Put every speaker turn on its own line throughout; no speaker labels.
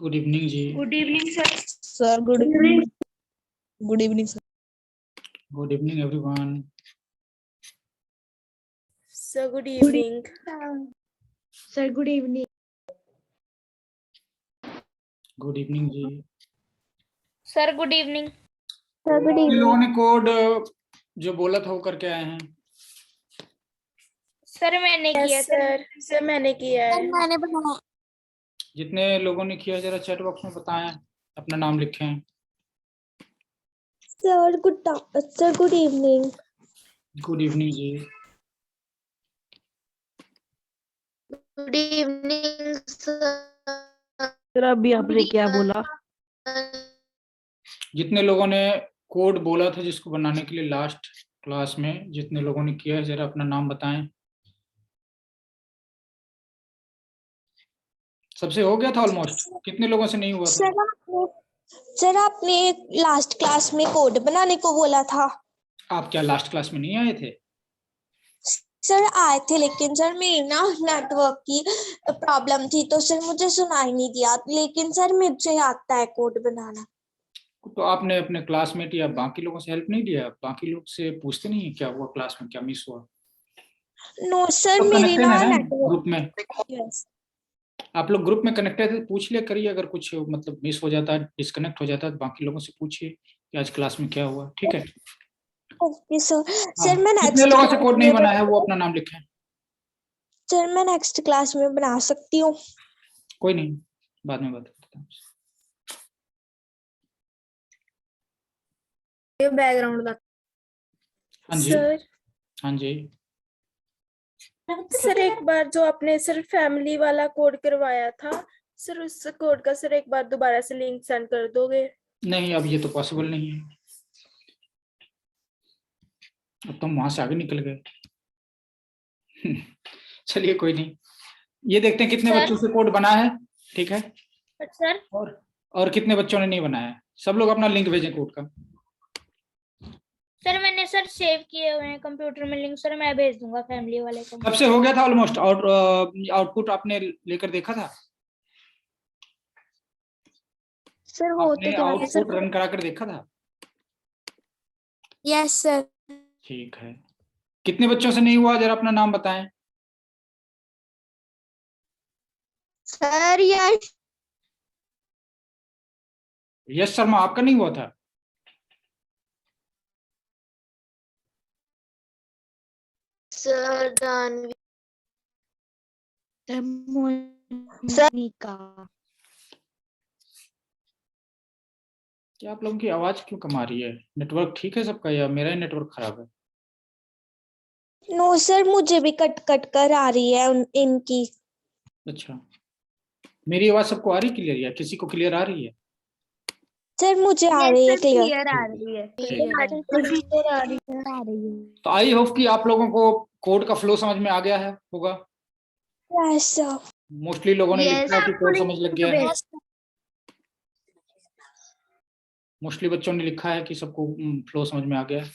Good evening ji.
Good evening sir.
Sir good evening. Good evening sir.
Good evening everyone.
Sir good evening.
Sir good evening.
Good evening ji.
Sir good evening.
Sir good
कितने लोगों
evening.
ने code जो बोला था वो करके आए हैं?
सर मैंने किया सर। सर मैंने किया है।
मैंने बनाया।
जितने लोगों ने किया जरा चैट बॉक्स में बताएं, अपना नाम लिखें।
Sir good evening.
Good evening ji.
Good evening
sir अभी आपने क्या बोला?
जितने लोगों ने कोड बोला था जिसको बनाने के लिए लास्ट क्लास में, जितने लोगों ने किया है जरा अपना नाम बताएं। सबसे हो गया था ऑलमोस्ट? कितने लोगों से नहीं हुआ था?
सर आपने लास्ट क्लास में कोड बनाने को बोला था।
आप क्या लास्ट क्लास में नहीं आए थे?
सर आए थे, लेकिन सर मेरी ना नेटवर्क की प्रॉब्लम थी तो सर मुझे सुनाई नहीं दिया, लेकिन सर मुझे आता है कोड बनाना।
तो आपने अपने क्लासमेट या बाकी लोगों से हेल्प नहीं लिया? बाकी लोग से पूछते नहीं है क्या हुआ क्लास में, क्या मिस हुआ?
नो सर
सब
मेरी
कनेक्टेड
ना
है ना
नेटवर्क।
ग्रुप में?
यस
आप लोग ग्रुप में कनेक्टेड है तो पूछ लिया करिए, अगर कुछ मतलब मिस हो जाता है, डिस्कनेक्ट हो जाता है तो बाकी लोगों से पूछिए कि आज क्लास में क्या हुआ। ठीक है?
Okay sir.
हाँ,
सर मैं
कितने
नेक्स्ट
लोगों से
क्लास
कोड नहीं
में
बना है वो अपना नाम लिखें।
सर मैं नेक्स्ट क्लास में बना सकती हूँ।
कोई नहीं, बाद में बात करते हैं।
बैकग्राउंड का।
हाँ जी।
सर
हाँ जी।
सर एक बार जो आपने सर फैमिली वाला कोड करवाया था सर, उस कोड का सर एक बार दोबारा से लिंक सेंड कर दोगे?
नहीं, अब ये तो पॉसिबल नहीं है, अब तो हम वहां से आगे निकल गए। चलिए कोई नहीं, ये देखते हैं कितने
सर?
बच्चों से कोड बना है। ठीक है?
सर
और कितने बच्चों ने नहीं बनाया है। सब लोग अपना लिंक भेजें कोड का।
सर मैंने सर सेव किए हुए हैं कंप्यूटर में लिंक, सर मैं भेज दूंगा फैमिली वाले को।
सबसे हो गया था ऑलमोस्ट। और आउटपुट आपने लेकर देखा था?
सर वो
आपने
तो क्या है सर?
आउटपुट रन करा कर देखा था?
Yes sir.
ठीक है, कितने बच्चों से नहीं हुआ जरा अपना नाम बताएं।
Sir yes.
यश शर्मा, आपका नहीं हुआ था?
सर मोनिका।
क्या आप लोगों की आवाज क्यों कम आ रही है? नेटवर्क ठीक है सबका या मेरा ही नेटवर्क खराब है?
नो सर मुझे भी कट कट कर आ रही है इनकी।
अच्छा, मेरी आवाज सबको आ रही क्लियर या किसी को क्लियर आ रही है?
सर मुझे आ रही है क्लियर।
आ रही है।
क्लियर आ रही है।
तो आई होप कि आप लोगों को कोड का फ्लो समझ में आ गया है होगा।
Yes sir.
मोस्टली लोगों ने लिखा है कि कोड समझ लग गया है। मोस्टली बच्चों ने लिखा है कि सबको फ्लो समझ में आ गया है।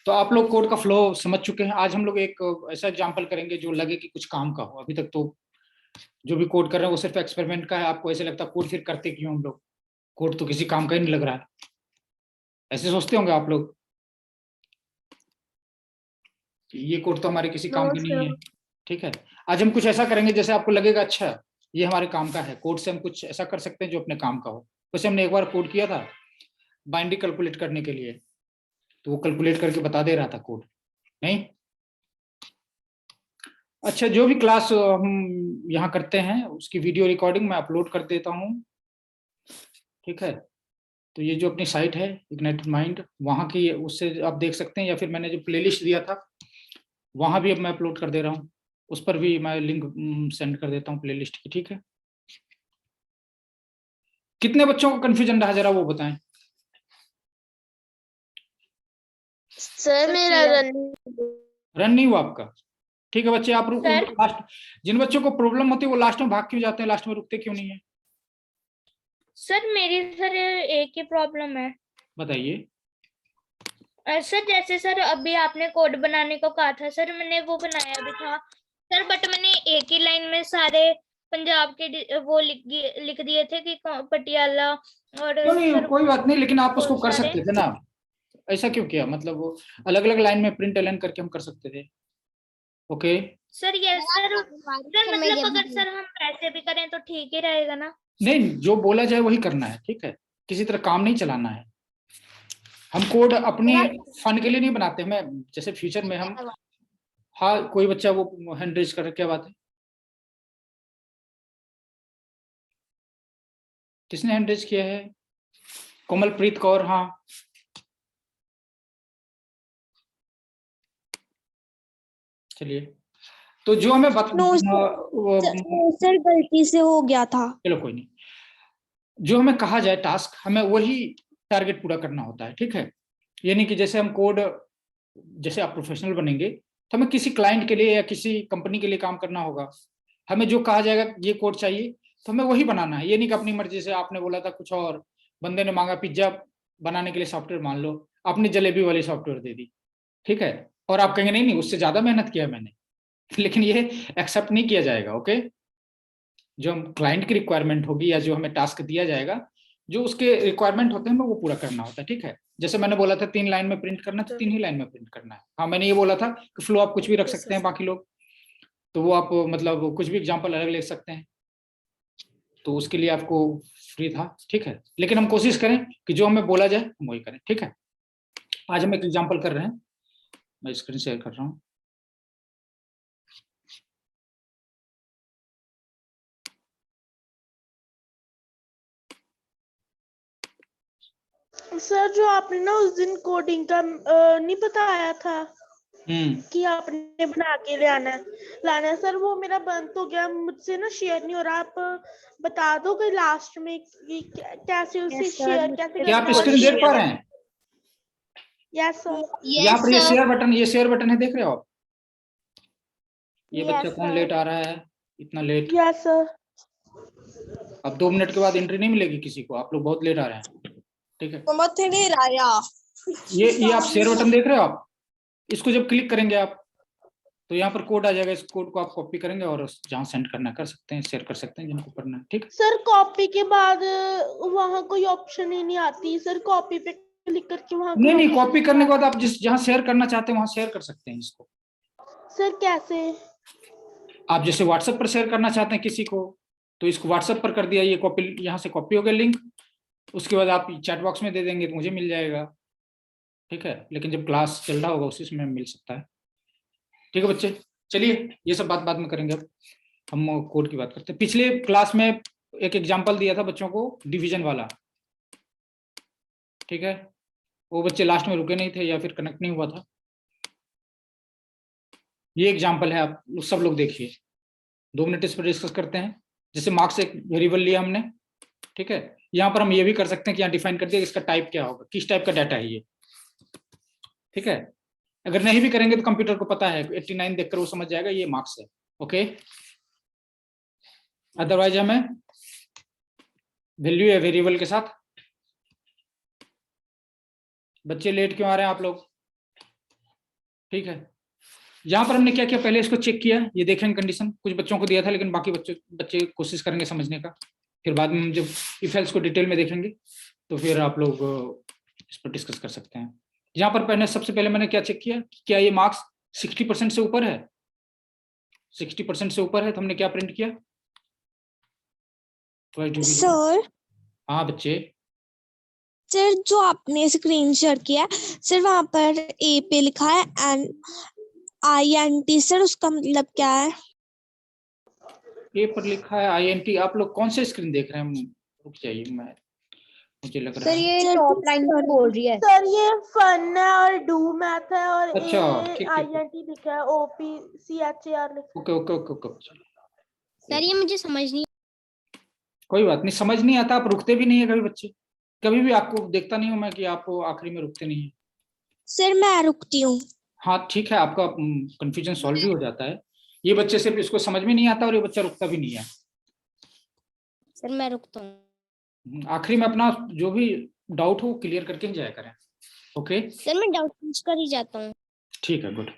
तो आप लोग कोड का फ्लो समझ चुके हैं। आज हम लोग एक ऐसा एग्जांपल करेंगे जो लगे कि कुछ काम का हो। अभी तक तो जो भी कोड कर रहे हैं वो सिर्फ एक्सपेरिमेंट का है। आपको ऐसे लगता है कोड फिर करते क्यों हम लोग, कोड तो किसी काम का ही नहीं लग रहा है, ऐसे सोचते होंगे आप लोग कि ये कोड तो हमारे किसी काम की नहीं है। ठीक है, आज हम कुछ ऐसा करेंगे जैसे आपको लगेगा अच्छा ये हमारे काम का है, कोड से हम कुछ ऐसा कर सकते हैं जो अपने काम का हो। वैसे हमने एक बार कोड किया था बाइंडिंग कैलकुलेट करने के लिए, तो वो कैलकुलेट करके बता दे रहा था कोड। नहीं? अच्छा, जो भी क्लास हम यहाँ करते हैं उसकी वीडियो रिकॉर्डिंग मैं अपलोड कर देता हूँ। ठीक है, तो ये जो अपनी साइट है इग्नाइटेड माइंड, वहाँ की उससे आप देख सकते हैं, या फिर मैंने जो प्लेलिस्ट दिया था वहाँ भी अब मैं अपलोड कर दे रहा हूँ, उस पर भी मैं लिंक सेंड कर देता हूँ प्लेलिस्ट की। ठीक है, कितने बच्चों को कंफ्यूजन रहा जरा वो बताएं।
सर मेरा
रन नहीं हुआ आपका? ठीक है बच्चे, आप
सर?
लास्ट, जिन बच्चों को प्रॉब्लम होती है वो लास्ट में भाग क्यों जाते हैं, लास्ट में रुकते क्यों नहीं है?
सर मेरी सर एक ही प्रॉब्लम है।
बताइए।
सर जैसे सर अभी आपने कोड बनाने को कहा था सर, मैंने वो बनाया भी था सर, बट मैंने एक ही लाइन में सारे
पंजाब के वो लिख दिए थे कि पटियाला और
नहीं
सर
कोई बात नहीं, लेकिन आप उसको
बहुत
कर
सारे।
सकते थे ना, ऐसा क्यों किया? मतलब वो अलग अलग लाइन में प्रिंट एलन करके हम कर सकते थे। ओके
सर ये सर मतलब अगर सर हम वैसे भी करें तो ठीक ही रहेगा ना?
नहीं, जो बोला जाए वही करना है, ठीक है, किसी तरह काम नहीं चलाना है। हम कोड अपने फन के लिए नहीं बनाते, हमें जैसे फ्यूचर में हम, हाँ कोई बच्चा वो हैंड रेज कर, क्या बात है, किसने हैंड रेज किया है? कोमलप्रीत कौर, हाँ चलिए, तो जो हमें
नो सर गलती से हो गया था।
चलो कोई नहीं, जो हमें कहा जाए टास्क, हमें वही टारगेट पूरा करना होता है, ठीक है। ये नहीं कि जैसे हम कोड, जैसे आप प्रोफेशनल बनेंगे तो हमें किसी क्लाइंट के लिए या किसी कंपनी के लिए काम करना होगा, हमें जो कहा जाएगा ये कोड चाहिए तो हमें वही बनाना है। ये नहीं कि अपनी मर्जी से, आपने बोला था कुछ और, बंदे ने मांगा पिज्जा बनाने के लिए सॉफ्टवेयर, मान लो आपने जलेबी वाली सॉफ्टवेयर दे दी, ठीक है, और आप कहेंगे नहीं नहीं उससे ज्यादा मेहनत किया मैंने, लेकिन ये एक्सेप्ट नहीं किया जाएगा। ओके, जो हम क्लाइंट की रिक्वायरमेंट होगी या जो हमें टास्क दिया जाएगा, जो उसके रिक्वायरमेंट होते हैं हमें वो पूरा करना होता है, ठीक है। जैसे मैंने बोला था 3 लाइन में प्रिंट करना, तो 3 ही लाइन में प्रिंट करना है। हाँ मैंने ये बोला था कि फ्लो आप कुछ भी रख सकते हैं, बाकी लोग तो वो आप मतलब कुछ भी एग्जांपल अलग ले सकते हैं, तो उसके लिए आपको फ्री था, ठीक है। लेकिन हम कोशिश करें कि जो हमें बोला जाए हम वही करें, ठीक है। आज हम एक एग्जाम्पल कर रहे हैं, मैं स्क्रीन शेयर कर रहा हूँ।
सर जो आपने ना उस दिन कोडिंग का नहीं बताया था कि आपने बना के लाना है सर, वो मेरा बंद हो गया, मुझसे ना शेयर नहीं हो रहा। आप बता दो कि लास्ट में कि कैसे उसे शेयर कैसे
क्या आप
करना है?
स्क्रीन देख पा रहे हैं?
Yes sir.
यहाँ पर ये शेयर बटन, ये शेयर बटन है, देख रहे हो आप? ये
Yes,
बच्चा कौन
sir.
लेट आ रहा है, इतना लेट?
Yes sir.
अब 2 मिनट के बाद एंट्री नहीं मिलेगी किसी को, आप लोग बहुत लेट आ रहे हैं, ठीक है। ये आप शेयर बटन देख रहे हो आप, इसको जब क्लिक करेंगे आप तो यहाँ पर कोड आ जाएगा, इस कोड को आप कॉपी करेंगे और जहाँ सेंड करना कर सकते हैं, शेयर कर सकते हैं जिनको करना है, ठीक है।
सर कॉपी के बाद वहाँ कोई ऑप्शन ही नहीं आती सर, कॉपी पे क्लिक करके वहाँ
नहीं, कॉपी करने के बाद आप जिस जहाँ शेयर करना चाहते हैं वहाँ शेयर कर सकते हैं इसको।
सर कैसे?
आप जैसे व्हाट्सएप पर शेयर करना चाहते हैं किसी को, तो इसको व्हाट्सएप पर कर दिया, ये कॉपी, यहाँ से कॉपी हो गया लिंक, उसके बाद आप चैट बॉक्स में दे देंगे तो मुझे मिल जाएगा, ठीक है। लेकिन जब क्लास चल रहा होगा उसी समय मिल सकता है, ठीक है बच्चे। चलिए ये सब बात बाद में करेंगे, अब हम कोड की बात करते हैं। पिछले क्लास में एक एग्जाम्पल दिया था बच्चों को डिवीजन वाला, ठीक है, वो बच्चे लास्ट में रुके नहीं थे या फिर कनेक्ट नहीं हुआ था। ये एग्जाम्पल है, आप सब लोग देखिए, 2 मिनट इस पर डिस्कस करते हैं। जैसे मार्क्स एक वेरिएबल लिया हमने, ठीक है, यहाँ पर हम ये भी कर सकते हैं कि यहाँ डिफाइन कर दिया इसका टाइप क्या होगा, किस टाइप का डाटा है ये, ठीक है। अगर नहीं भी करेंगे तो कंप्यूटर को पता है, 89 देखकर वो समझ जाएगा ये मार्क्स है, ओके। अदरवाइज हमें वैल्यू है वेरिएबल के साथ। बच्चे लेट क्यों आ रहे हैं आप लोग? ठीक है, यहाँ पर हमने क्या किया, पहले इसको चेक किया, ये देखेंगे कंडीशन, कुछ बच्चों को दिया था लेकिन बाकी बच्चे कोशिश करेंगे समझने का, फिर बाद में जब इफ एल्स को डिटेल में देखेंगे तो फिर आप लोग इस पर डिस्कस कर सकते हैं। यहाँ पर पहले सबसे पहले मैंने क्या चेक किया, क्या ये मार्क्स 60% से ऊपर है? 60% से ऊपर है तो हमने क्या प्रिंट किया?
सर
हाँ बच्चे,
सर जो आपने स्क्रीन शेयर किया सर, वहाँ पर ए पे लिखा है एंड INT सर, उसका मतलब क्या है?
ए पर लिखा है INT। आप लोग कौन से स्क्रीन देख रहे हैं? रुक जाइए, मैं मुझे लग रहा है
सर ये टॉप लाइन पर बोल रही है।
सर ये फन है और डू मैथ है और
अच्छा, ठीक है,
INT लिखा है, OPCHAR लिखा है।
Okay okay okay okay.
Sir ये मुझे समझ नहीं,
कोई बात नहीं, समझ नहीं आता आप रुकते भी नहीं है कभी बच्चे, कभी भी आपको देखता नहीं हूं मैं कि आप आखिरी में रुकते नहीं है।
सर मैं रुकती हूँ।
हाँ ठीक है, आपका कंफ्यूजन सॉल्व भी हो जाता है। ये बच्चे सिर्फ इसको समझ में नहीं आता और ये बच्चा रुकता भी नहीं है।
सर मैं रुकता हूँ।
आखिरी में अपना जो भी डाउट हो क्लियर करके जाया करें, ओके।
सर मैं डाउट पूछ कर ही जाता हूँ।
ठीक है, गुड।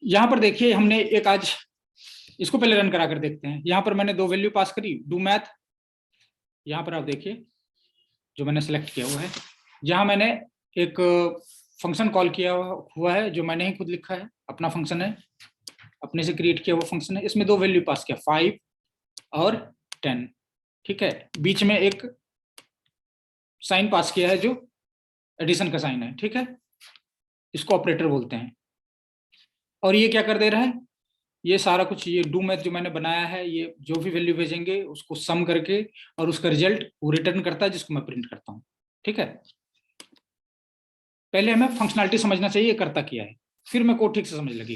यहाँ पर देखिए हमने एक आज इसको पहले रन करा कर देखते हैं। यहाँ पर मैंने 2 वैल्यू पास करी, डू मैथ। यहाँ पर आप देखिए जो मैंने सेलेक्ट किया हुआ है, यहाँ मैंने एक फंक्शन कॉल किया हुआ है जो मैंने ही खुद लिखा है, अपना फंक्शन है, अपने से क्रिएट किया हुआ फंक्शन है। इसमें 2 वैल्यू पास किया, 5 और 10, ठीक है। बीच में एक साइन पास किया है जो एडिशन का साइन है, ठीक है। इसको ऑपरेटर बोलते हैं। और ये क्या कर दे रहा है, ये सारा कुछ, ये डू मैथ जो मैंने बनाया है, ये जो भी वैल्यू भेजेंगे उसको सम करके और उसका रिजल्ट वो रिटर्न करता है, जिसको मैं प्रिंट करता हूँ, ठीक है। पहले हमें फंक्शनैलिटी समझना चाहिए करता क्या है, फिर मैं कोड ठीक से समझ लगी।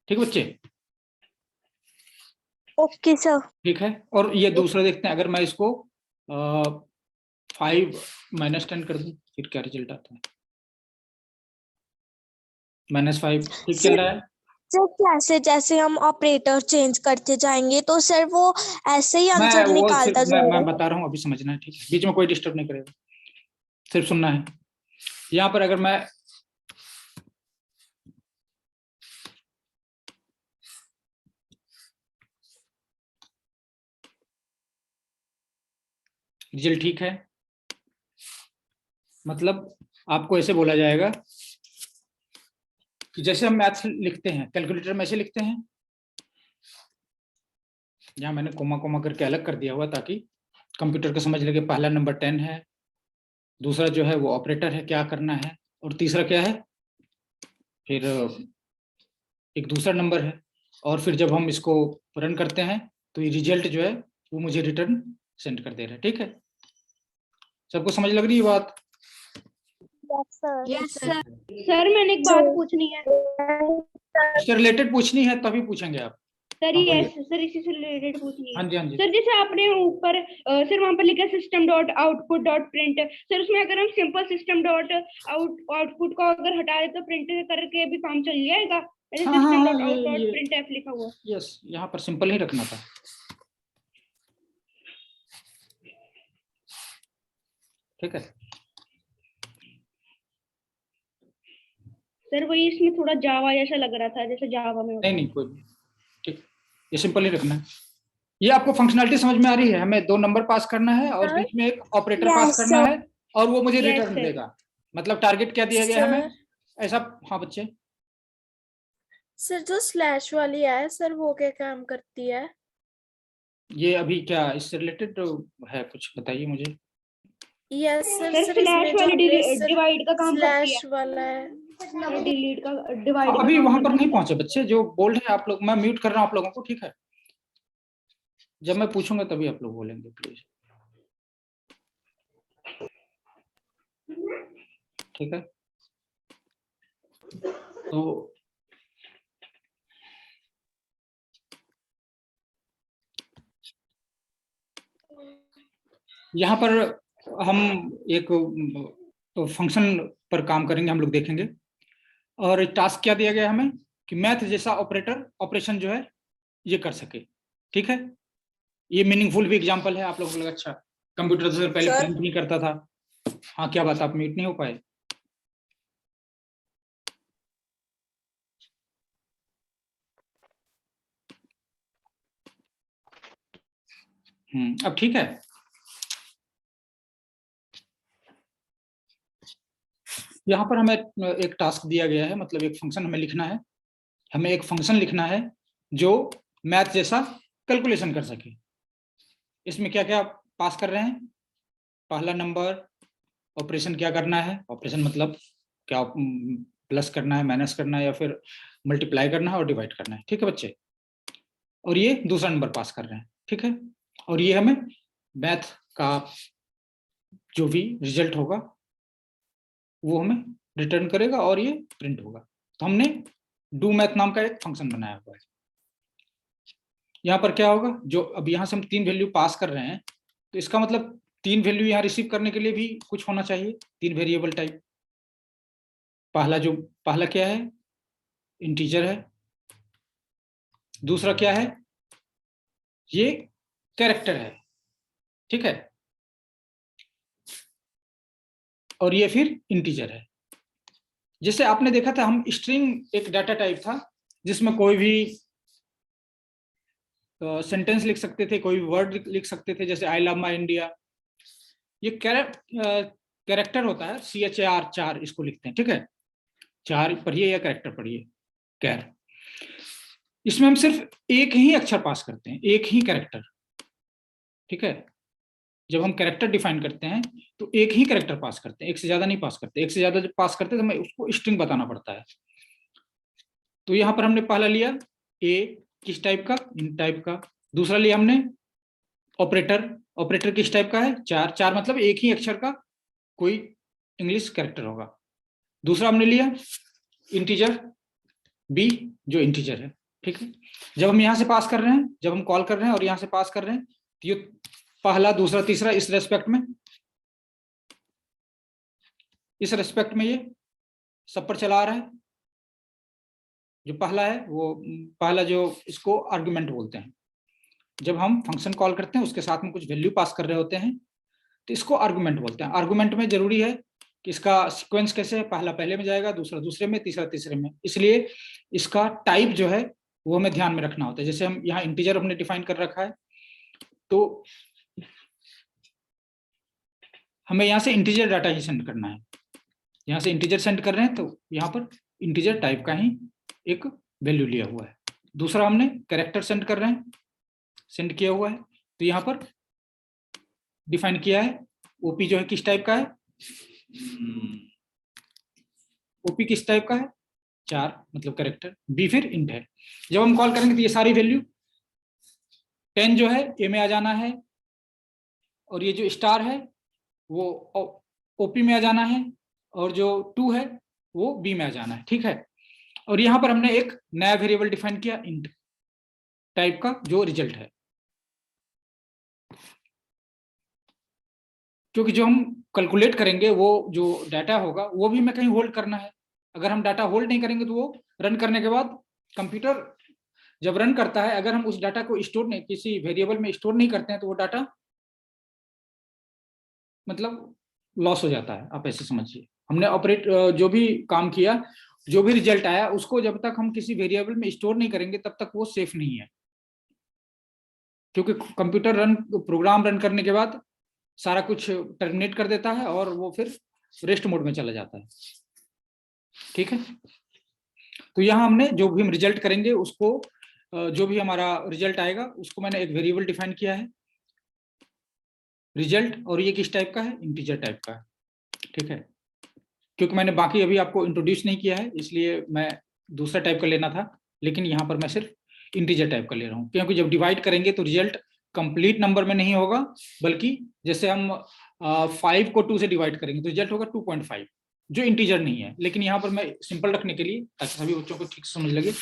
ठीक है बच्चे?
Okay sir.
ठीक है। और ये दूसरा देखते हैं, अगर मैं इसको 5 - 10 कर दूं फिर क्या रिजल्ट आता है। -5 ठीक चल रहा है।
सर कैसे, जैसे हम ऑपरेटर चेंज करते जाएंगे तो सर वो ऐसे ही आंसर निकालता जाएगा?
मैं बता रहा हूँ, अभी समझना है, ठीक है। बीच में कोई डिस्टर्ब नहीं करेगा, सिर्फ सुनना है। यहाँ पर अगर मैं रिजल्ट ठीक है, मतलब आपको ऐसे बोला जाएगा कि जैसे हम मैथ्स लिखते हैं कैलकुलेटर में ऐसे लिखते हैं। यहाँ मैंने कोमा कोमा करके अलग कर दिया हुआ ताकि कंप्यूटर को समझ लगे पहला नंबर 10 है, दूसरा जो है वो ऑपरेटर है क्या करना है, और तीसरा क्या है, फिर एक दूसरा नंबर है। और फिर जब हम इसको रन करते हैं तो ये रिजल्ट जो है वो मुझे रिटर्न सेंड कर दे रहा है। ठीक है, सबको समझ लग रही है बात?
Yes sir.
सर मैंने एक बात पूछनी है।
इससे रिलेटेड पूछनी है तभी पूछेंगे आप।
सर यस सर, इसी से रिलेटेड पूछनी है।
हाँ जी, हाँ जी
सर, जैसे आपने ऊपर सर वहां पर लिखा system dot output dot print, sir उसमें अगर हम सिंपल सिस्टम डॉट आउटपुट को अगर हटा दे तो प्रिंट करके भी काम चल जाएगा? System dot out dot print F लिखा हुआ।
यस, यहाँ पर सिंपल ही रखना था। ठीक है
सर, वही इसमें थोड़ा जावा जैसा लग रहा था, जैसे जावा में।
नहीं कोई नहीं, ठीक, ये सिंपल ही रखना है। ये आपको फंक्शनैलिटी समझ में आ रही है? हमें 2 नंबर पास करना है और बीच में एक ऑपरेटर पास करना है और वो मुझे रिटर्न देगा। मतलब टारगेट क्या दिया गया हमें ऐसा? हाँ बच्चे।
सर जो स्लैश वाली है सर वो क्या काम करती है?
ये अभी क्या इससे रिलेटेड है, कुछ बताइए मुझे।
यस सर,
स्लैश वाली डिवाइड का काम करती है।
स्लैश वाला है,
डिलीट का डिवाइड।
अभी वहां पर नहीं पहुंचे बच्चे, जो बोल्ड है आप लोग, मैं म्यूट कर रहा हूं आप लोगों को, ठीक है? जब मैं पूछूंगा तभी आप लोग बोलेंगे प्लीज, ठीक है? तो यहाँ पर हम एक फंक्शन पर काम करेंगे, हम लोग देखेंगे। और टास्क क्या दिया गया हमें कि मैथ जैसा ऑपरेटर ऑपरेशन जो है ये कर सके। ठीक है, ये मीनिंगफुल भी एग्जांपल है। आप लोगों को लगा अच्छा कंप्यूटर से पहले प्रिंट नहीं करता था। हाँ क्या बात, आप म्यूट नहीं हो पाए? अब ठीक है। यहाँ पर हमें एक टास्क दिया गया है, मतलब एक फंक्शन हमें लिखना है। हमें एक फंक्शन लिखना है जो मैथ जैसा कैलकुलेशन कर सके। इसमें क्या क्या पास कर रहे हैं? पहला नंबर, ऑपरेशन क्या करना है, ऑपरेशन मतलब क्या, प्लस करना है, माइनस करना है, या फिर मल्टीप्लाई करना है और डिवाइड करना है। ठीक है बच्चे? और ये दूसरा नंबर पास कर रहे हैं। ठीक है, और ये हमें मैथ का जो भी रिजल्ट होगा वो हमें रिटर्न करेगा और ये प्रिंट होगा। तो हमने डू मैथ नाम का एक फंक्शन बनाया हुआ है। यहाँ पर क्या होगा, जो अब यहाँ से हम 3 वैल्यू पास कर रहे हैं तो इसका मतलब 3 वैल्यू यहाँ रिसीव करने के लिए भी कुछ होना चाहिए, 3 वेरिएबल टाइप। पहला क्या है, इंटीजर है। दूसरा क्या है, ये कैरेक्टर है। ठीक है, और ये फिर इंटीजर है। जैसे आपने देखा था, हम स्ट्रिंग एक डाटा टाइप था जिसमें कोई भी सेंटेंस लिख सकते थे, कोई वर्ड लिख सकते थे, जैसे आई लव माई इंडिया। ये कैरेक्टर होता है, CHAR, 4 इसको लिखते हैं, ठीक है। 4 पढ़िए या कैरेक्टर पढ़िए, कैर। इसमें हम सिर्फ एक ही अक्षर पास करते हैं, एक ही कैरेक्टर, ठीक है। जब हम कैरेक्टर डिफाइन करते हैं तो एक ही कैरेक्टर पास करते हैं, एक से ज्यादा नहीं पास करते। एक से ज्यादा जब पास करते हैं तो हमें उसको स्ट्रिंग बताना पड़ता है। तो यहां पर हमने पहला लिया ए, किस टाइप का, इन टाइप का। दूसरा लिया हमने ऑपरेटर, ऑपरेटर किस टाइप का है, 4, 4 मतलब एक ही अक्षर का कोई इंग्लिश कैरेक्टर होगा। दूसरा हमने लिया इंटीजर, बी, जो इंटीजर है, ठीक है। जब हम यहां से पास कर रहे हैं, जब हम कॉल कर रहे हैं और यहां से पास कर रहे हैं, तो ये पहला, दूसरा, तीसरा इस रेस्पेक्ट में, ये सब पर चला आ रहा है। जो पहला है वो पहला, जो इसको आर्गुमेंट बोलते हैं। जब हम फंक्शन कॉल करते हैं उसके साथ में कुछ वैल्यू पास कर रहे होते हैं तो इसको आर्गुमेंट बोलते हैं। आर्गुमेंट में जरूरी है कि इसका सीक्वेंस कैसे है, पहला पहले में जाएगा, दूसरा दूसरे में, तीसरा तीसरे में। इसलिए इसका टाइप जो है वो हमें ध्यान में रखना होता है। जैसे हम यहाँ इंटीजर हमने डिफाइन कर रखा है, तो हमें यहाँ से इंटीजर डाटा ही सेंड करना है। यहाँ से इंटीजर सेंड कर रहे हैं तो यहाँ पर इंटीजर टाइप का ही एक वैल्यू लिया हुआ है। दूसरा हमने कैरेक्टर सेंड कर रहे हैं, सेंड किया हुआ है, तो यहाँ पर डिफाइन किया है। ओपी जो है किस टाइप का है, ओपी किस टाइप का है, 4 मतलब कैरेक्टर। बी फिर इंट है। जब हम कॉल करेंगे तो ये सारी वैल्यू 10 जो है ए में आ जाना है, और ये जो स्टार है वो ओपी में आ जाना है, और जो 2 है वो बी में आ जाना है, ठीक है। और यहां पर हमने एक नया वेरिएबल डिफाइन किया इंट टाइप का, जो रिजल्ट है। क्योंकि जो हम कैलकुलेट करेंगे वो जो डाटा होगा वो भी हमें कहीं होल्ड करना है। अगर हम डाटा होल्ड नहीं करेंगे तो वो रन करने के बाद, कंप्यूटर जब रन करता है, अगर हम उस डाटा को स्टोर नहीं, किसी वेरिएबल में स्टोर नहीं करते हैं, तो वो डाटा मतलब लॉस हो जाता है। आप ऐसे समझिए, हमने ऑपरेट जो भी काम किया, जो भी रिजल्ट आया, उसको जब तक हम किसी वेरिएबल में स्टोर नहीं करेंगे तब तक वो सेफ नहीं है। क्योंकि कंप्यूटर प्रोग्राम रन करने के बाद सारा कुछ टर्मिनेट कर देता है और वो फिर रेस्ट मोड में चला जाता है, ठीक है। तो यहाँ हमने जो भी हम रिजल्ट करेंगे उसको, जो भी हमारा रिजल्ट आएगा उसको मैंने एक वेरिएबल डिफाइन किया है रिजल्ट, और ये किस टाइप का है, इंटीजर टाइप का है, ठीक है। क्योंकि मैंने बाकी अभी आपको इंट्रोड्यूस नहीं किया है, इसलिए मैं दूसरा टाइप का लेना था, लेकिन यहाँ पर मैं सिर्फ इंटीजर टाइप का ले रहा हूँ। क्योंकि जब डिवाइड करेंगे तो रिजल्ट कंप्लीट नंबर में नहीं होगा, बल्कि जैसे हम 5 को 2 से डिवाइड करेंगे तो रिजल्ट होगा 2.5, जो इंटीजर नहीं है। लेकिन यहाँ पर मैं सिंपल रखने के लिए, ताकि सभी बच्चों को ठीक समझ लगे,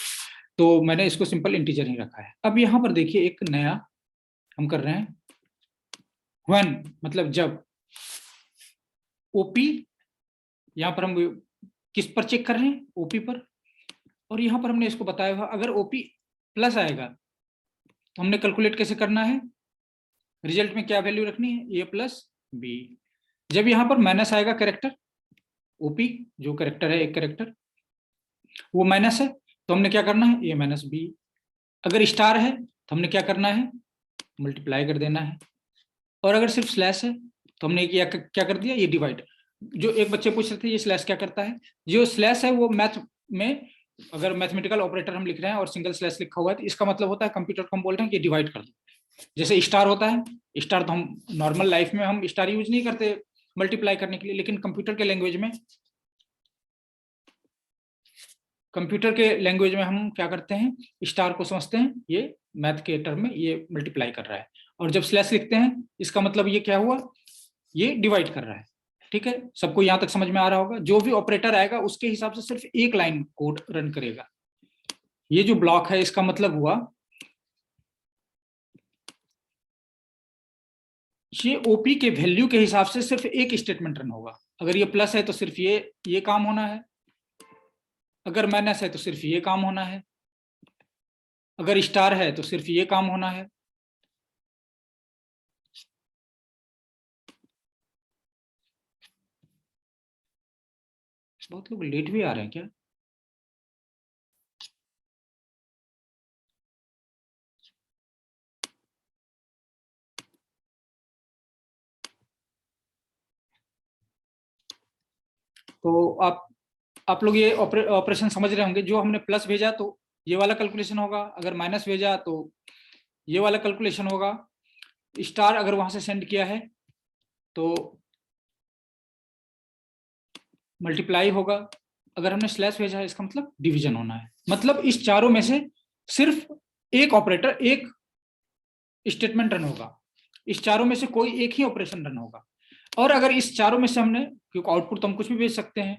तो मैंने इसको सिंपल इंटीजर ही रखा है। अब यहाँ पर देखिए एक नया हम कर रहे हैं, व्हेन मतलब जब। ओपी यहाँ पर हम किस पर चेक कर रहे हैं, ओपी पर। और यहाँ पर हमने इसको बताया हुआ, अगर ओपी प्लस आएगा तो हमने कैलकुलेट कैसे करना है, रिजल्ट में क्या वैल्यू रखनी है, ए प्लस बी। जब यहाँ पर माइनस आएगा कैरेक्टर, ओपी जो कैरेक्टर है, एक कैरेक्टर वो माइनस है, तो हमने क्या करना है, ए माइनस बी। अगर स्टार है तो हमने क्या करना है, मल्टीप्लाई कर देना है। और अगर सिर्फ स्लैश है तो हमने क्या कर दिया, ये डिवाइड। जो एक बच्चे पूछ रहे थे ये स्लैश क्या करता है, जो स्लैश है वो मैथ में, अगर मैथमेटिकल ऑपरेटर हम लिख रहे हैं और सिंगल स्लैश लिखा हुआ है तो इसका मतलब होता है कंप्यूटर को हम बोल रहे हैं कि डिवाइड कर दो। जैसे स्टार होता है, स्टार तो हम नॉर्मल लाइफ में हम स्टार यूज नहीं करते मल्टीप्लाई करने के लिए, लेकिन कंप्यूटर के लैंग्वेज में हम क्या करते हैं, स्टार को समझते हैं ये मैथ के टर्म में ये मल्टीप्लाई कर रहा है। और जब स्लैश लिखते हैं इसका मतलब ये क्या हुआ, ये डिवाइड कर रहा है, ठीक है। सबको यहां तक समझ में आ रहा होगा। जो भी ऑपरेटर आएगा उसके हिसाब से सिर्फ एक लाइन कोड रन करेगा। ये जो ब्लॉक है इसका मतलब हुआ ये ओपी के वैल्यू के हिसाब से सिर्फ एक स्टेटमेंट रन होगा। अगर ये प्लस है तो सिर्फ ये काम होना है, अगर माइनस है तो सिर्फ ये काम होना है, अगर स्टार है तो सिर्फ ये काम होना है। बहुत लोग लेट भी आ रहे हैं क्या? तो आप लोग ये ऑपरेशन समझ रहे होंगे। जो हमने प्लस भेजा तो ये वाला कैलकुलेशन होगा, अगर माइनस भेजा तो ये वाला कैलकुलेशन होगा, स्टार अगर वहां से सेंड किया है तो मल्टीप्लाई होगा, अगर हमने स्लैश भेजा है इसका मतलब डिवीजन होना है। मतलब इस चारों में से सिर्फ एक ऑपरेटर, एक स्टेटमेंट रन होगा, इस चारों में से कोई एक ही ऑपरेशन रन होगा। और अगर इस चारों में से हमने, क्योंकि आउटपुट तो हम कुछ भी भेज सकते हैं,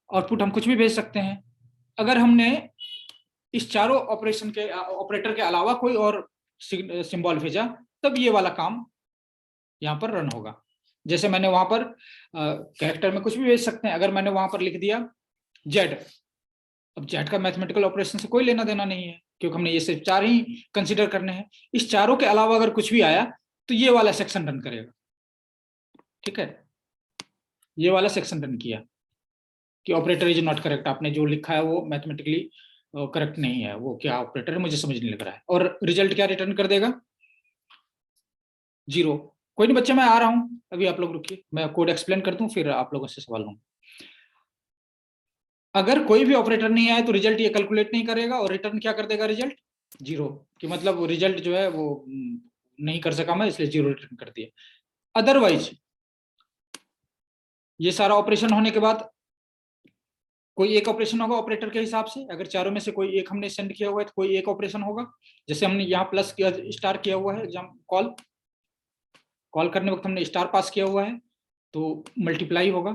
आउटपुट हम कुछ भी भेज सकते हैं, अगर हमने इस चारों ऑपरेशन के ऑपरेटर के अलावा कोई और सिंबल भेजा तब ये वाला काम यहाँ पर रन होगा। जैसे मैंने वहां पर कैरेक्टर में कुछ भी भेज सकते हैं, अगर मैंने वहां पर लिख दिया जेड, अब जेड का मैथमेटिकल ऑपरेशन से कोई लेना देना नहीं है क्योंकि हमने ये सिर्फ चार ही कंसीडर करने हैं। इस चारों के अलावा अगर कुछ भी आया तो ये वाला सेक्शन रन करेगा। ठीक है, ये वाला सेक्शन रन किया कि ऑपरेटर इज नॉट करेक्ट, आपने जो लिखा है वो मैथमेटिकली करेक्ट नहीं है, वो क्या ऑपरेटर है मुझे समझ नहीं लग रहा है। और रिजल्ट क्या रिटर्न कर देगा? 0। कोई नहीं बच्चे, मैं आ रहा हूं, अभी आप लोग रुकिए, मैं कोड एक्सप्लेन कर दूं फिर आप लोगों से सवाल लूंगा। अगर कोई भी ऑपरेटर नहीं आए तो रिजल्ट ये कैलकुलेट नहीं करेगा और रिटर्न क्या कर देगा? रिजल्ट 0, कि मतलब रिजल्ट जो है वो नहीं कर सका मैं, इसलिए 0 रिटर्न कर दिया। अदरवाइज ये सारा ऑपरेशन होने के बाद कोई एक ऑपरेशन होगा ऑपरेटर के हिसाब से, अगर चारों में से कोई एक हमने सेंड किया हुआ है तो कोई एक ऑपरेशन होगा। जैसे हमने यहाँ प्लस किया, स्टार किया हुआ है, एग्जाम कॉल करने वक्त हमने स्टार पास किया हुआ है तो मल्टीप्लाई होगा,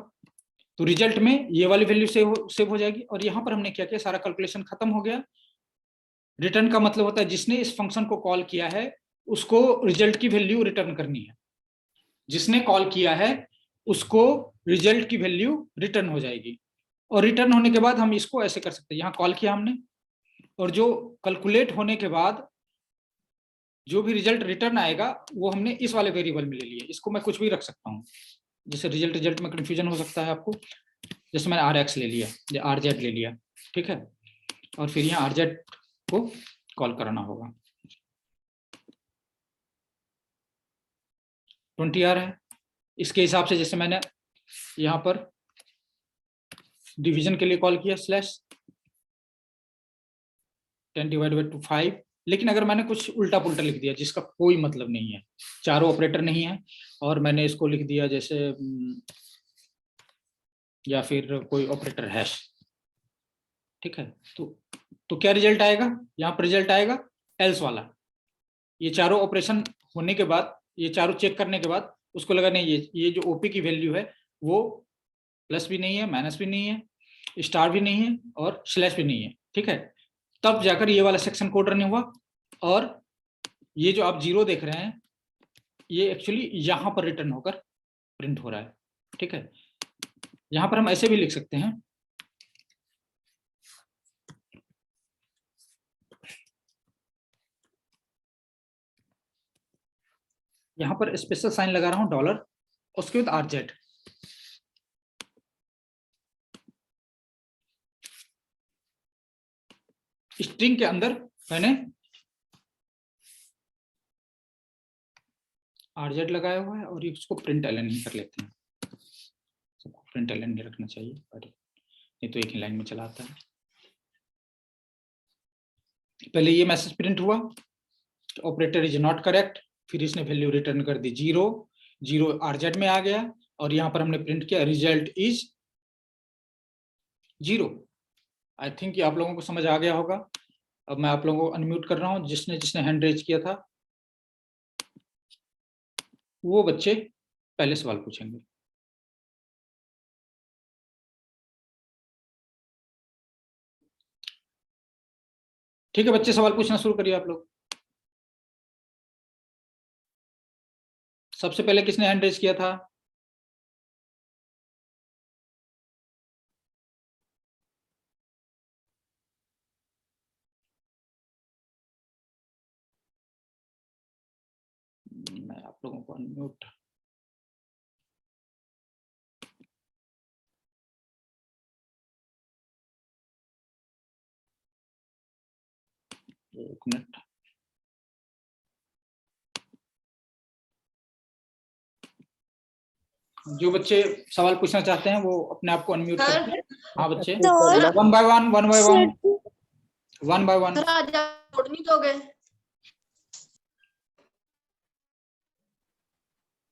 तो रिजल्ट में ये वाली वैल्यू सेव हो जाएगी। और यहाँ पर हमने क्या किया, सारा कैलकुलेशन खत्म हो गया। रिटर्न का मतलब होता है जिसने इस फंक्शन को कॉल किया है उसको रिजल्ट की वैल्यू रिटर्न करनी है, जिसने कॉल किया है उसको रिजल्ट की वैल्यू रिटर्न हो जाएगी। और रिटर्न होने के बाद हम इसको ऐसे कर सकते हैं, यहाँ कॉल किया हमने और जो कैलकुलेट होने के बाद जो भी रिजल्ट रिटर्न आएगा वो हमने इस वाले वेरिएबल में ले लिया। इसको मैं कुछ भी रख सकता हूँ, जैसे रिजल्ट में कंफ्यूजन हो सकता है आपको, जैसे मैंने RX ले लिया या RZ ले लिया, ठीक है, और फिर यहाँ RZ को कॉल कराना होगा। 20R है, इसके हिसाब से जैसे मैंने यहाँ पर डिवीजन के लिए कॉल किया /10/5, लेकिन अगर मैंने कुछ उल्टा पुल्टा लिख दिया जिसका कोई मतलब नहीं है, चारों ऑपरेटर नहीं है और मैंने इसको लिख दिया जैसे या फिर कोई ऑपरेटर हैश, ठीक है, तो क्या रिजल्ट आएगा? यहाँ पर रिजल्ट आएगा एल्स वाला। ये चारों ऑपरेशन होने के बाद, ये चारों चेक करने के बाद उसको लगा नहीं ये जो ओपी की वैल्यू है वो प्लस भी नहीं है, माइनस भी नहीं है, स्टार भी नहीं है और स्लैश भी नहीं है, ठीक है, तब जाकर ये वाला सेक्शन कोड रन हुआ। और ये जो आप 0 देख रहे हैं ये एक्चुअली यहाँ पर रिटर्न होकर प्रिंट हो रहा है, ठीक है। यहाँ पर हम ऐसे भी लिख सकते हैं, यहाँ पर स्पेशल साइन लगा रहा हूँ $, उसके बाद RZ, स्ट्रिंग के अंदर मैंने RZ लगाया हुआ है और इसको प्रिंट एलन ही कर लेते हैं, सबको प्रिंट एलन नहीं रखना चाहिए नहीं तो एक ही लाइन में चला आता है। पहले ये मैसेज प्रिंट हुआ, ऑपरेटर इज नॉट करेक्ट, फिर इसने वैल्यू रिटर्न कर दी 0 RZ में आ गया और यहाँ पर हमने प्रिंट किया रिजल्ट इज 0। आई थिंक ये आप लोगों को समझ आ गया होगा। अब मैं आप लोगों को अनम्यूट कर रहा हूँ, जिसने हैंड रेज किया था वो बच्चे पहले सवाल पूछेंगे। ठीक है बच्चे, सवाल पूछना शुरू करिए आप लोग। सबसे पहले किसने हैंड रेज किया था? मैं आप लोगों को अनम्यूट, एक मिनट, जो बच्चे सवाल पूछना चाहते हैं वो अपने आप को अनम्यूट करके। हाँ बच्चे,
sir
one by one, one by one, one by one.
Sir आज आप नहीं दोगे?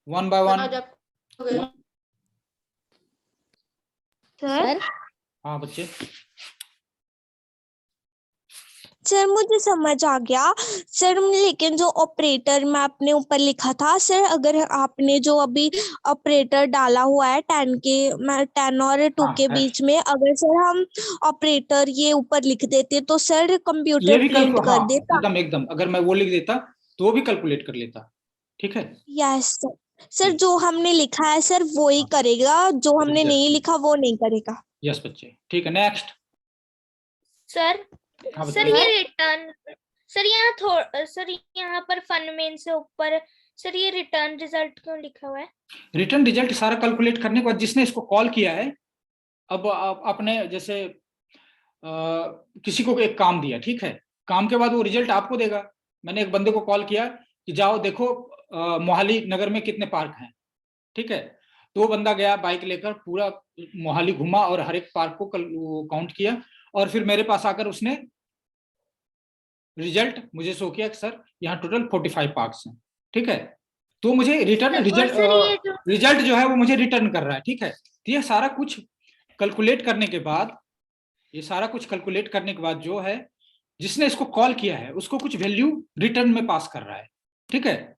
One by one.
आज आप दोगे?
सर
हाँ बच्चे,
सर मुझे समझ आ गया सर, लेकिन जो ऑपरेटर में आपने ऊपर लिखा था सर, अगर आपने जो अभी ऑपरेटर डाला हुआ है 10 और 2
हाँ,
के बीच में, अगर सर हम ऑपरेटर ये ऊपर लिख देते तो सर
ये
कंप्यूटर
भी
प्रिंट कर
हाँ,
देता।
एकदम एकदम, अगर मैं वो लिख देता तो वो भी कैलकुलेट कर लेता। ठीक है,
यस सर। सर जो हमने लिखा है सर वो ही करेगा, जो हमने नहीं लिखा वो नहीं करेगा।
यस बच्चे, ठीक है। नेक्स्ट।
सर
हाँ
सर
बताइए।
ये रिटर्न, सर यहाँ पर फन मेन से ऊपर सर ये रिटर्न रिजल्ट क्यों लिखा हुआ है?
रिटर्न रिजल्ट सारा कैलकुलेट करने के बाद जिसने इसको कॉल किया है, अब आपने जैसे किसी को एक काम दिया, ठीक है, काम के बाद वो रिजल्ट आपको देगा। मैंने एक बंदे को कॉल किया कि जाओ देखो मोहाली नगर में कितने पार्क हैं, ठीक है, तो वो बंदा गया बाइक लेकर, पूरा मोहाली घुमा और हर एक पार्क को काउंट किया, और फिर मेरे पास आकर उसने रिजल्ट मुझे शो किया कि सर यहाँ टोटल 45 पार्क्स हैं। ठीक है, तो मुझे रिटर्न रिजल्ट जो है वो मुझे रिटर्न कर रहा है। ठीक है, तो ये सारा कुछ कैलकुलेट करने के बाद, जो है जिसने इसको कॉल किया है उसको कुछ वैल्यू रिटर्न में पास कर रहा है। ठीक है,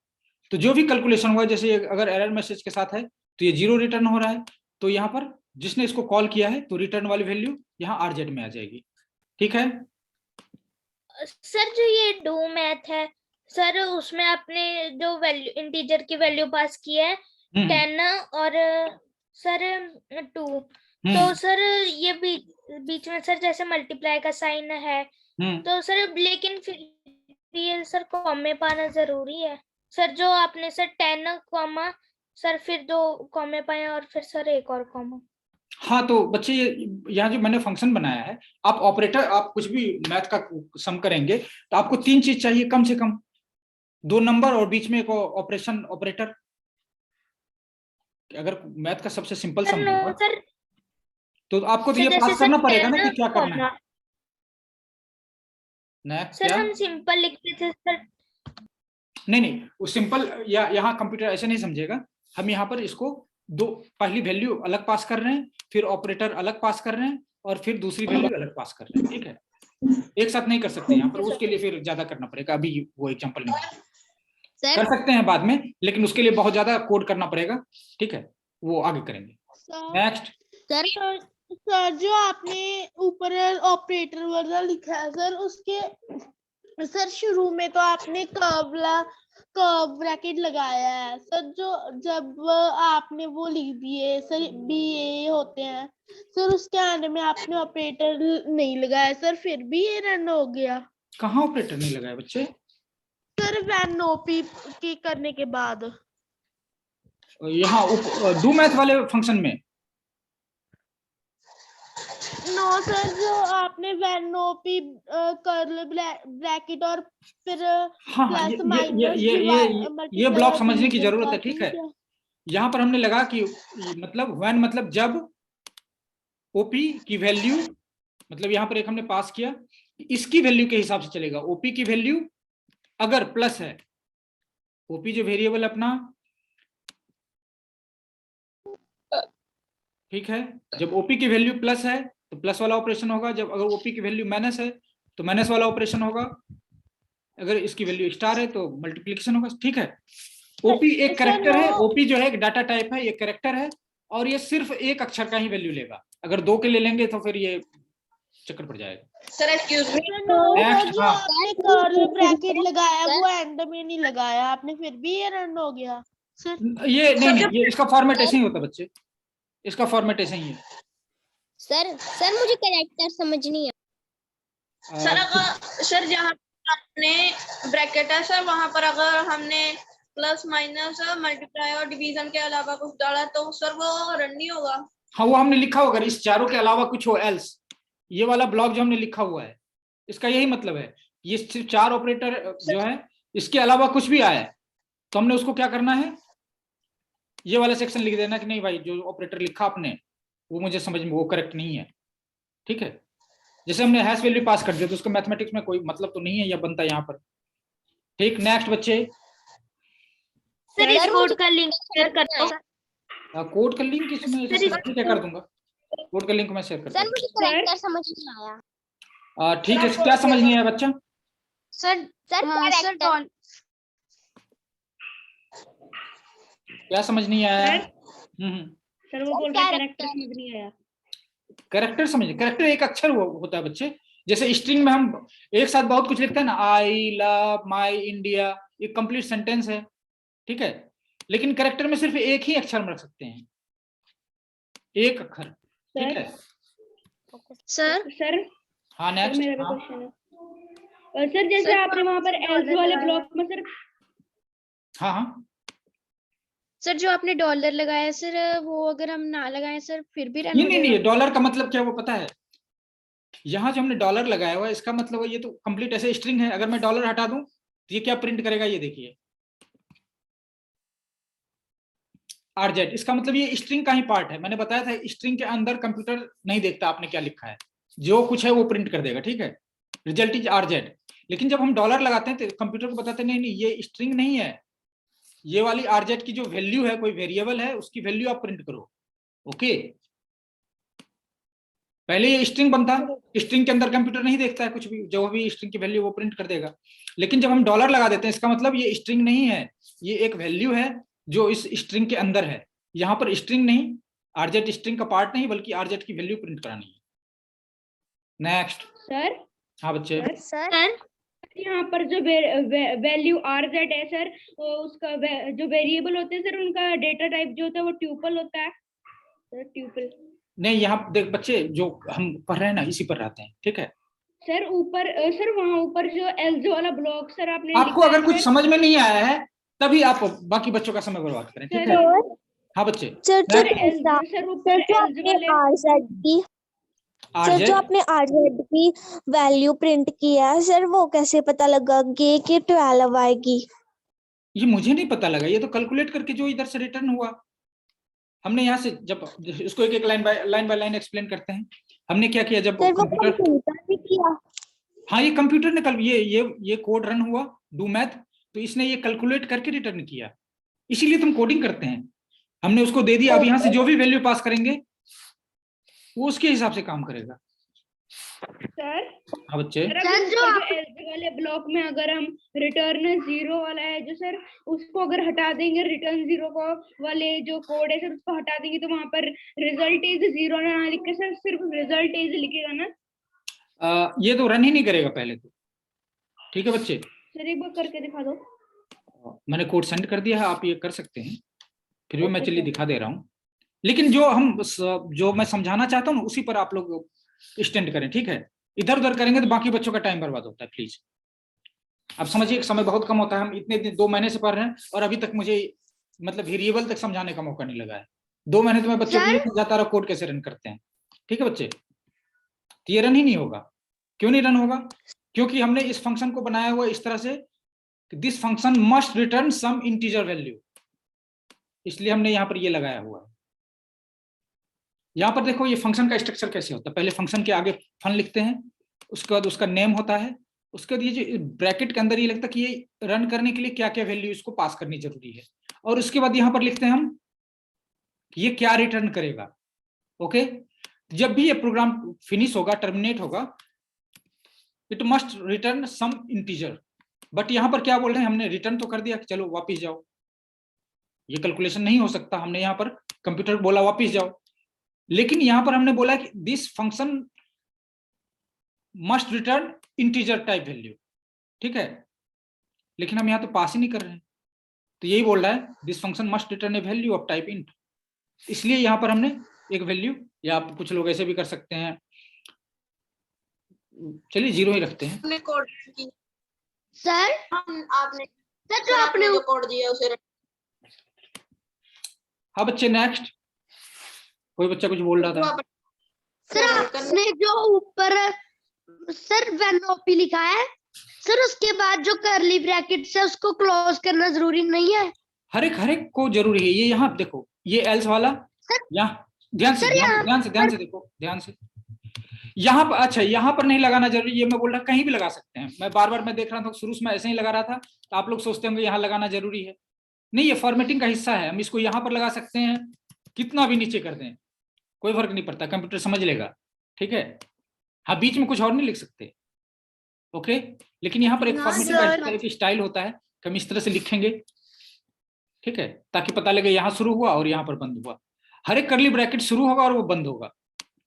तो जो भी कैलकुलेशन हुआ, जैसे अगर एरर मैसेज के साथ है तो ये 0 रिटर्न हो रहा है, तो यहाँ पर जिसने इसको कॉल किया है तो रिटर्न वाली वैल्यू यहाँ RZ में आ जाएगी। ठीक है
सर, जो ये डू मैथ है सर, उसमें आपने जो वैल्यू इंटीजर की वैल्यू पास की है 10 और सर 2, तो सर ये बीच में सर जैसे मल्टीप्लाई का साइन है, तो सर लेकिन फिर ये सर कॉमे पाना जरूरी है सर। जो आपने सर 10 कॉमा सर फिर 2 कॉमे पाए और फिर सर एक और कॉमा।
हाँ, तो बच्चे यहाँ जो मैंने फंक्शन बनाया है, आप ऑपरेटर, आप कुछ भी मैथ का सम करेंगे तो आपको 3 चीज चाहिए कम से कम, 2 नंबर और बीच में एक ऑपरेशन ऑपरेटर। अगर मैथ का सबसे सिंपल सम होगा तो आपको तो ये पास करना पड़ेगा ना कि क्या करना है। नेक्स्ट,
सर हम सिंपल लिखते थे सर।
नहीं, वो सिंपल यहाँ कंप्यूटर ऐसे नहीं समझेगा। हम यहाँ पर इसको पहली वैल्यू अलग पास कर रहे हैं, फिर ऑपरेटर अलग पास कर रहे हैं, और फिर दूसरी वैल्यू अलग पास कर रहे हैं। ठीक है, एक साथ नहीं कर सकते यहाँ पर, उसके लिए फिर ज्यादा करना पड़ेगा। अभी वो एग्जांपल नहीं कर सकते हैं बाद में, लेकिन उसके लिए बहुत ज्यादा कोड करना पड़ेगा। ठीक है, वो आगे करेंगे। नेक्स्ट
सर जो आपने ऊपर ऑपरेटर वाला लिखा है सर, उसके सर शुरू में तो आपने कर्व ब्रैकेट लगाया है सर, जो जब आपने वो लिख दिए सर BA होते हैं सर, उसके आने में आपने ऑपरेटर नहीं लगाया सर, फिर भी ये रन हो गया।
कहाँ ऑपरेटर नहीं लगाया बच्चे?
सर वैन ओपी की करने के बाद
यहाँ डू मैथ वाले फंक्शन में।
नो सर, जो आपने वैन ओपी कर्ल ब्रैकेट और फिर
हाँ, ये ब्लॉक समझने की जरूरत है। ठीक है, यहाँ पर हमने लगा कि मतलब व्हेन मतलब जब ओपी की वैल्यू, मतलब यहाँ पर एक हमने पास किया, इसकी वैल्यू के हिसाब से चलेगा। ओपी की वैल्यू अगर प्लस है, ओपी जो वेरिएबल अपना, ठीक है, जब ओपी की वैल्यू प्लस है तो प्लस वाला ऑपरेशन होगा, जब अगर ओपी की वैल्यू माइनस है तो माइनस वाला ऑपरेशन होगा, अगर इसकी वैल्यू स्टार है तो मल्टीप्लिकेशन होगा। ठीक है, ओपी एक कैरेक्टर है, ओपी जो है एक डाटा टाइप है, ये कैरेक्टर है, और ये सिर्फ एक अक्षर का ही वैल्यू लेगा। अगर 2 के ले लेंगे तो फिर ये चक्कर पड़ जाएगा।
सर एक्सक्यूज मी,
जो आपने कर्ल ब्रैकेट लगाया वो एंड में नहीं लगाया आपने, फिर भी ये रन हो गया सर।
ये नहीं, ये इसका फॉर्मेट ऐसे ही होता है बच्चे, इसका फॉर्मेट ऐसे ही है।
सर मुझे कैरेक्टर समझ नहीं है
सर जहाँ आपने ब्रैकेट है सर, वहां पर अगर हमने प्लस माइनस मल्टीप्लाई और डिवीजन के अलावा कुछ डाला तो सर वो रन नहीं होगा।
हाँ, वो हमने लिखा होगा, इस चारों के अलावा कुछ हो एल्स, ये वाला ब्लॉक जो हमने लिखा हुआ है इसका यही मतलब है। ये सिर्फ 4 ऑपरेटर जो है, इसके अलावा कुछ भी आया है तो हमने उसको क्या करना है, ये वाला सेक्शन लिख देना कि नहीं भाई जो ऑपरेटर लिखा आपने वो मुझे समझ में वो करेक्ट नहीं है, ठीक है। जैसे हमने हैश वैल्यू पास कर दिया तो उसका मैथमेटिक्स में कोई मतलब तो नहीं है या बनता है यहाँ पर, ठीक। नेक्स्ट बच्चे,
सर इस कोड का लिंक शेयर कर दो।
कोड का लिंक इसमें क्या कर दूंगा, कोड का लिंक मैं शेयर कर
सर
दूंगा।
मुझे कैरेक्टर समझ नहीं आया।
ठीक है, क्या समझ नहीं आया बच्चा?
सर कैरेक्टर
क्या समझ नहीं आया?
सर वो बोल रहे कैरेक्टर समझ नहीं आया।
कैरेक्टर समझिए, कैरेक्टर एक अक्षर होता है बच्चे। जैसे स्ट्रिंग में हम एक साथ बहुत कुछ लिखते हैं ना, आई लव माई इंडिया, ये कंप्लीट सेंटेंस है, ठीक है। लेकिन कैरेक्टर में सिर्फ एक ही अक्षर में रख सकते हैं, एक अक्षर, ठीक है।
सर
हाँ नेक्स्ट।
मेरा भी क्वेश्चन है सर, जैसे आपने वहां पर एल्स वाले ब्लॉक में सर,
हाँ
सर जो आपने डॉलर लगाया सर, वो अगर हम ना लगाएं सर फिर भी रन
नहीं, डॉलर का मतलब क्या वो पता है? यहाँ जो हमने डॉलर लगाया हुआ है इसका मतलब ये तो कंप्लीट ऐसे स्ट्रिंग है, अगर मैं डॉलर हटा दूं तो ये क्या प्रिंट करेगा, ये देखिए आरजेड, इसका मतलब ये स्ट्रिंग का ही पार्ट है। मैंने बताया था स्ट्रिंग के अंदर कंप्यूटर नहीं देखता आपने क्या लिखा है, जो कुछ है वो प्रिंट कर देगा, ठीक है। Result is RZ. लेकिन जब हम डॉलर लगाते हैं तो कंप्यूटर को बताते नहीं ये स्ट्रिंग नहीं है, ये वाली आरजेड की जो वैल्यू है, कोई वेरिएबल है उसकी वैल्यू आप प्रिंट करो, ओके। पहले ये स्ट्रिंग बनता, स्ट्रिंग के अंदर कंप्यूटर नहीं देखता है कुछ भी, जो भी स्ट्रिंग की वैल्यू वो प्रिंट कर देगा। लेकिन जब हम डॉलर लगा देते हैं इसका मतलब ये स्ट्रिंग नहीं है, ये एक वैल्यू है जो इस स्ट्रिंग के अंदर है। यहाँ पर स्ट्रिंग नहीं, आरजेड स्ट्रिंग का पार्ट नहीं, बल्कि आरजेड की वैल्यू प्रिंट करानी है। Next
sir.
हाँ बच्चे,
सर
यहाँ पर जो वैल्यू आरजेड है सर, उसका जो वेरिएबल होते हैं सर, उनका डेटा टाइप जो होता है वो ट्यूपल होता है सर, ट्यूपल
नहीं। यहाँ देख बच्चे, जो हम पढ़ रहे हैं ना इसी पर रहते हैं, ठीक है
सर। ऊपर सर वहाँ ऊपर जो एल्स वाला ब्लॉक सर आपने
आपको अगर कुछ समझ में नहीं आया है तभी आप बाकी बच्चों का समय बर्बाद करें, ठीक है। हाँ बच्चे,
सर जो आपने आरजेड की वैल्यू प्रिंट किया है सर, वो कैसे पता लगा कि 12 आएगी?
ये मुझे नहीं पता लगा, ये तो कैलकुलेट करके जो इधर से रिटर्न हुआ हमने यहाँ से, जब इसको एक एक लाइन बाय लाइन एक्सप्लेन करते हैं। हमने क्या किया जब
कंप्यूटर ने किया।
हाँ ये कंप्यूटर ने कल ये कोड रन हुआ डू मैथ, तो इसने ये कैलकुलेट करके रिटर्न किया, इसीलिए तुम कोडिंग करते हैं। हमने उसको दे दिया, अब यहाँ से जो भी वैल्यू पास करेंगे वो उसके हिसाब से काम करेगा।
सर
हाँ बच्चे,
जो वाले ब्लॉक में अगर हम रिटर्न 0 वाला है जो सर, उसको अगर हटा देंगे, रिटर्न 0 को वाले जो कोड है सर उसको हटा देंगे, तो वहां पर रिजल्ट इज 0 ना लिख के सर सिर्फ रिजल्ट इज लिखेगा ना?
ये तो रन ही नहीं करेगा पहले तो, ठीक है बच्चे।
सर एक बार करके दिखा दो।
मैंने कोड सेंड कर दिया है, आप ये कर सकते हैं, फिर भी मैं चलिए दिखा दे रहा हूँ। लेकिन जो मैं समझाना चाहता हूँ उसी पर आप लोग स्टैंड करें, ठीक है। इधर उधर करेंगे तो बाकी बच्चों का टाइम बर्बाद होता है, प्लीज। अब समझिए समय बहुत कम होता है, हम इतने 2 महीने से पढ़ रहे हैं और अभी तक मुझे मतलब वेरिएबल तक समझाने का मौका नहीं लगा है। 2 महीने तो मैं बच्चों को समझाता रहा कोड कैसे रन करते हैं, ठीक है बच्चे। तो ये रन ही नहीं होगा। क्यों नहीं रन होगा? क्योंकि हमने इस फंक्शन को बनाया हुआ इस तरह से, this function must return some integer value, इसलिए हमने यहाँ पर ये लगाया हुआ है। यहाँ पर देखो ये फंक्शन का स्ट्रक्चर कैसे होता है। पहले फंक्शन के आगे फन लिखते हैं, उसके बाद उसका नेम होता है, उसके बाद ये जो ब्रैकेट के अंदर ये लगता है कि ये रन करने के लिए क्या क्या वैल्यू इसको पास करनी जरूरी है, और उसके बाद यहाँ पर लिखते हैं हम कि ये क्या रिटर्न करेगा, ओके। जब भी ये प्रोग्राम फिनिश होगा, टर्मिनेट होगा, it must return some integer. But यहाँ पर क्या बोल रहे हैं, हमने रिटर्न तो कर दिया कि चलो वापिस जाओ, ये कैलकुलेशन नहीं हो सकता, हमने यहाँ पर कंप्यूटर बोला वापिस जाओ। लेकिन यहां पर हमने बोला कि this function must return integer type value, ठीक है। लेकिन हम यहां तो पास ही नहीं कर रहे हैं, तो यही बोल रहा है this function must return A value of type int, इसलिए यहां पर हमने एक वैल्यू, या आप कुछ लोग ऐसे भी कर सकते हैं, चलिए 0 ही रखते हैं।
सर
आपने जो आपने कोड दिया उसे।
हाँ बच्चे नेक्स्ट, कोई बच्चा कुछ बोल रहा था।
सर आपने जो ऊपर सर वेनओपी लिखा है सर, उसके बाद जो कर्ली ब्रैकेट्स है उसको क्लोज करना जरूरी नहीं है?
हर एक को जरूरी है। ये यहाँ देखो, ये एल्स वाला, यहाँ ध्यान से देखो, ध्यान से यहाँ पर। अच्छा, यहाँ पर नहीं लगाना जरूरी, ये मैं बोल रहा कहीं भी लगा सकते हैं। मैं बार बार मैं देख रहा था, शुरू में ऐसे ही लगा रहा था, तो आप लोग सोचते होंगे यहाँ लगाना जरूरी है। नहीं, ये फॉर्मेटिंग का हिस्सा है। हम इसको यहाँ पर लगा सकते हैं, कितना भी नीचे कर दें, कोई फर्क नहीं पड़ता, कंप्यूटर समझ लेगा। ठीक है, हाँ, बीच में कुछ और नहीं लिख सकते, ओके। लेकिन यहाँ पर एक फॉर्मेटिंग का स्टाइल होता है, हम इस तरह से लिखेंगे, ठीक है, ताकि पता लगे यहाँ शुरू हुआ और यहाँ पर बंद हुआ। हर एक करली ब्रैकेट शुरू होगा और वो बंद होगा,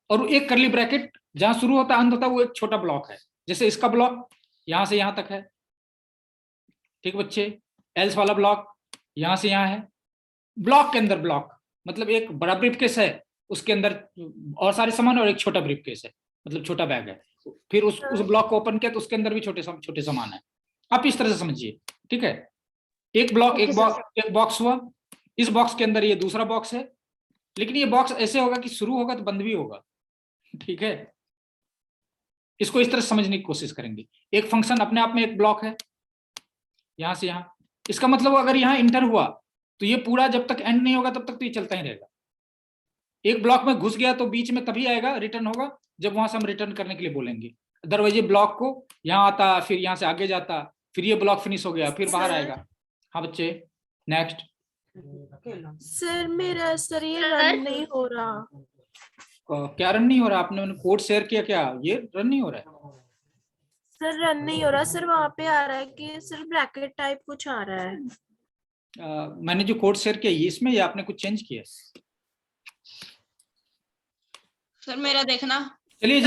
और एक करली ब्रैकेट जहां शुरू होता है अंत होता है, वो एक छोटा ब्लॉक है। जैसे इसका ब्लॉक यहां से यहां तक है, ठीक बच्चे। एल्स वाला ब्लॉक यहां से यहां है। ब्लॉक के अंदर ब्लॉक मतलब एक बड़ा ब्रीफकेस है, उसके अंदर और सारे सामान, और एक छोटा ब्रीफकेस है, मतलब छोटा बैग है। फिर उस ब्लॉक को ओपन किया तो उसके अंदर भी छोटे सामान है। आप इस तरह से समझिए, ठीक है। एक ब्लॉक, एक बॉक्स हुआ, इस बॉक्स के अंदर ये दूसरा बॉक्स है, लेकिन ये बॉक्स ऐसे होगा कि शुरू होगा तो बंद भी होगा, ठीक है। इसको इस तरह समझने की कोशिश करेंगे। एक फंक्शन अपने आप में एक ब्लॉक है, यहां से यहां। इसका मतलब अगर यहां इंटर हुआ तो ये पूरा जब तक एंड नहीं होगा तब तक तो ये चलता ही रहेगा। एक ब्लॉक में घुस गया तो बीच में तभी आएगा, रिटर्न होगा जब वहां से हम रिटर्न करने के लिए बोलेंगे। अदरवाइज ये ब्लॉक को यहाँ आता, फिर यहाँ से आगे जाता, फिर ये ब्लॉक फिनिश हो गया, फिर बाहर आएगा। हाँ बच्चे, नेक्स्ट।
सर मेरा सर ये रन नहीं हो रहा।
क्या रन नहीं हो रहा? आपने कोड शेयर किया क्या? ये रन नहीं हो रहा है
सर, रन नहीं हो रहा सर। वहां पे आ रहा है कि सर ब्रैकेट टाइप कुछ आ रहा है।
मैंने जो कोड शेयर किया ये इसमें, या आपने कुछ चेंज किया?
सर मेरा देखना।
चलिए,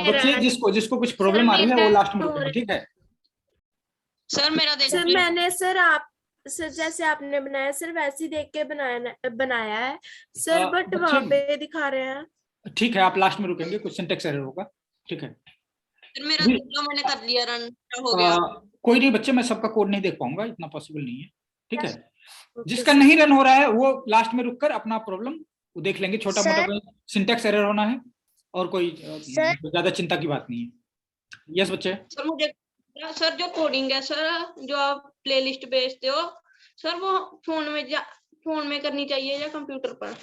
बच्चे जिसको कुछ प्रॉब्लम आ रही है वो लास्ट में रुकेगा, ठीक है।
सर मेरा देखना।
सर मैंने सर जैसे आपने बनाया सर वैसे ही देख के बनाया है सर, बट वहाँ पे दिखा रहे हैं।
ठीक है, आप लास्ट में रुकेंगे, कुछ सिंटेक्स एरर होगा, ठीक है।
सर मेरा मैंने कर लिया, रन हो गया।
कोई नहीं बच्चे, मैं सबका कोड नहीं देख पाऊंगा, इतना पॉसिबल नहीं है, ठीक है। जिसका नहीं रन हो रहा है वो लास्ट में रुककर अपना प्रॉब्लम वो देख लेंगे। छोटा मोटा सिंटेक्स एरर होना है और कोई ज्यादा चिंता की बात नहीं है। यस बच्चे।
सर मुझे सर जो कोडिंग है सर, जो आप प्लेलिस्ट भेजते हो सर, वो फोन में करनी चाहिए या कंप्यूटर पर?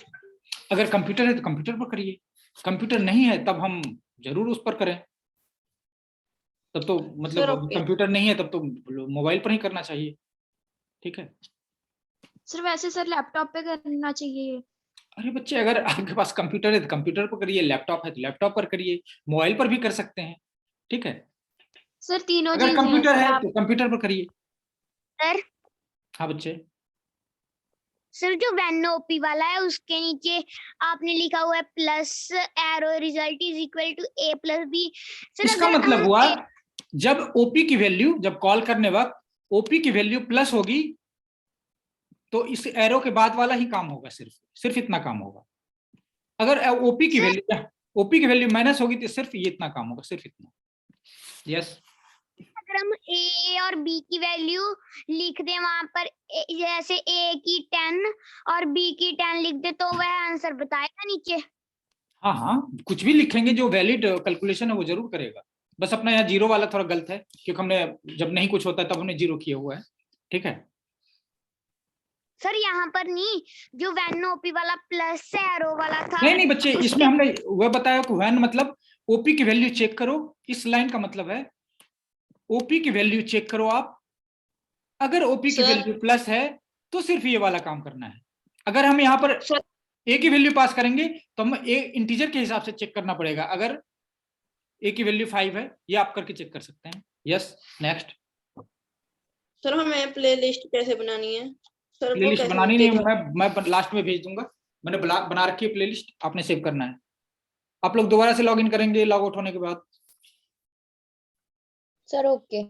अगर कंप्यूटर है तो कंप्यूटर पर करिए, कंप्यूटर नहीं है तब हम जरूर उस पर करें। तब तो मतलब कंप्यूटर नहीं है तब तो मोबाइल पर ही करना चाहिए, ठीक है।
सर वैसे सर लैपटॉप पे करना चाहिए।
अरे बच्चे, अगर आपके पास कंप्यूटर है तो कंप्यूटर पर करिए, लैपटॉप है तो लैपटॉप पर करिए, मोबाइल पर भी कर सकते हैं, ठीक है।
सर तीनों
अगर कंप्यूटर है तो कंप्यूटर पर करिए।
सर
हाँ बच्चे।
सर जो वेन ओपी वाला है उसके नीचे आपने लिखा हुआ है plus arrow result is equal to A plus B.
इसका मतलब हुआ जब ओपी की वैल्यू, जब कॉल करने वक्त ओपी की वैल्यू प्लस होगी तो इस एरो के बाद वाला ही काम होगा, सिर्फ इतना काम होगा। अगर ओपी की वैल्यू माइनस होगी तो सिर्फ ये इतना काम होगा, सिर्फ इतना। यस।
अगर हम ए और बी की वैल्यू लिख दे वहां पर, जैसे ए की 10 और बी की 10 लिख दे तो वह आंसर बताएगा नीचे।
हाँ, कुछ भी लिखेंगे जो वैलिड कैलकुलेशन है वो जरूर करेगा। बस अपना यहाँ जीरो वाला थोड़ा गलत है, क्योंकि हमने जब नहीं कुछ होता तब हमने जीरो किया हुआ है, ठीक है।
सर यहाँ पर नहीं, जो वैन ओपी वाला प्लस एरो वाला था।
नहीं बच्चे, इसमें हमने वह बताया कि वैन मतलब ओपी की वैल्यू चेक करो। इस लाइन का मतलब है ओपी की वैल्यू चेक करो आप। अगर ओपी की वैल्यू प्लस है तो सिर्फ ये वाला काम करना है। अगर हम यहाँ पर ए की वैल्यू पास करेंगे तो हम ए इंटीजर के हिसाब से चेक करना पड़ेगा। अगर ए की वैल्यू 5 है, ये आप करके चेक कर सकते हैं। Yes, next.
सर हमें प्लेलिस्ट कैसे बनानी है? सर
प्लेलिस्ट बनानी नहीं है, मैं लास्ट में भेज दूंगा। मैंने बना रखी है प्लेलिस्ट, आपने सेव करना है। आप लोग दोबारा से लॉगिन करेंगे लॉग आउट होने के बाद।
Sir okay.